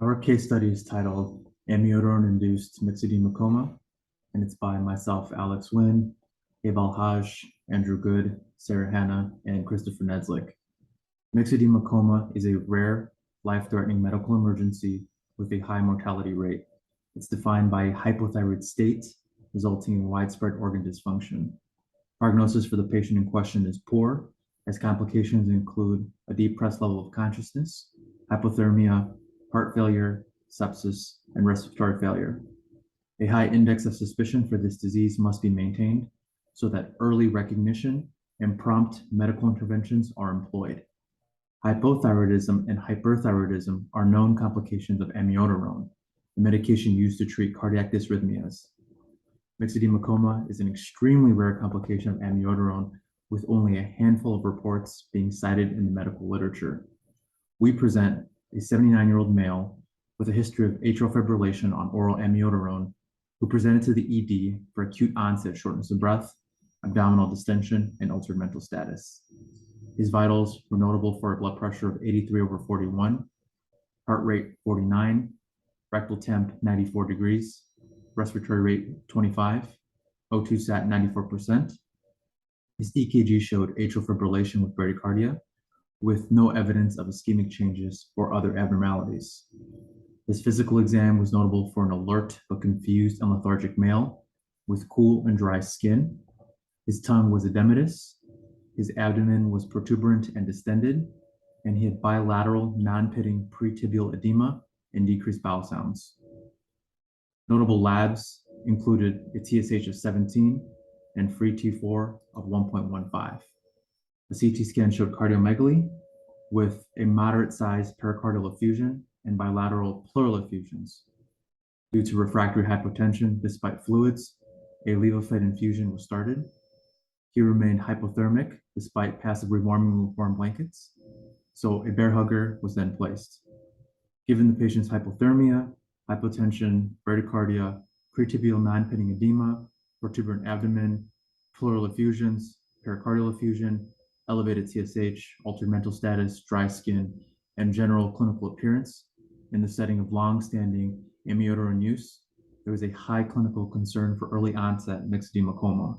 Our case study is titled Amiodarone-Induced Myxedema Coma, and it's by myself, Alex Wynn, Eval Haj, Andrew Good, Sarah Hanna, and Christopher Nedslick. Myxedema coma is a rare, life-threatening medical emergency with a high mortality rate. It's defined by a hypothyroid state, resulting in widespread organ dysfunction. Prognosis for the patient in question is poor, as complications include a depressed level of consciousness, hypothermia, heart failure, sepsis, and respiratory failure. A high index of suspicion for this disease must be maintained so that early recognition and prompt medical interventions are employed. Hypothyroidism and hyperthyroidism are known complications of amiodarone, the medication used to treat cardiac dysrhythmias. Myxedema coma is an extremely rare complication of amiodarone, with only a handful of reports being cited in the medical literature. We present a 79-year-old male with a history of atrial fibrillation on oral amiodarone who presented to the ED for acute onset shortness of breath, abdominal distension, and altered mental status. His vitals were notable for a blood pressure of 83/41, heart rate 49, rectal temp 94 degrees, respiratory rate 25, O2 sat 94%. His EKG showed atrial fibrillation with bradycardia, with no evidence of ischemic changes or other abnormalities. His physical exam was notable for an alert but confused and lethargic male with cool and dry skin. His tongue was edematous, his abdomen was protuberant and distended, and he had bilateral non-pitting pretibial edema and decreased bowel sounds. Notable labs included a TSH of 17 and free T4 of 1.15. The CT scan showed cardiomegaly with a moderate-sized pericardial effusion and bilateral pleural effusions. Due to refractory hypotension despite fluids, a levophed infusion was started. He remained hypothermic despite passive rewarming with warm blankets, so a bear hugger was then placed. Given the patient's hypothermia, hypotension, bradycardia, pretibial non-pitting edema, protuberant abdomen, pleural effusions, pericardial effusion, elevated TSH, altered mental status, dry skin, and general clinical appearance, in the setting of long-standing amiodarone use, there was a high clinical concern for early onset myxedema coma.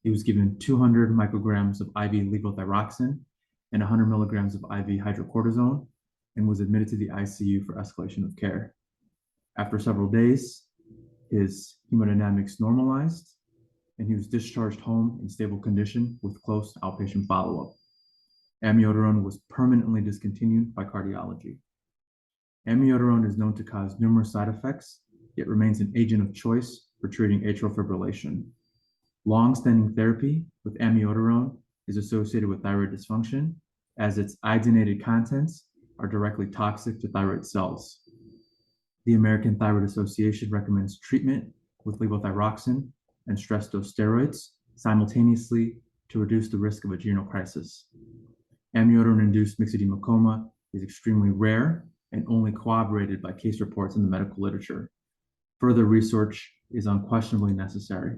He was given 200 micrograms of IV levothyroxine and 100 milligrams of IV hydrocortisone and was admitted to the ICU for escalation of care. After several days, his hemodynamics normalized, and he was discharged home in stable condition with close outpatient follow-up. Amiodarone was permanently discontinued by cardiology. Amiodarone is known to cause numerous side effects, yet remains an agent of choice for treating atrial fibrillation. Long-standing therapy with amiodarone is associated with thyroid dysfunction, as its iodinated contents are directly toxic to thyroid cells. The American Thyroid Association recommends treatment with levothyroxine and stress dose steroids simultaneously to reduce the risk of adrenal crisis. Amiodarone-induced myxedema coma is extremely rare and only corroborated by case reports in the medical literature. Further research is unquestionably necessary.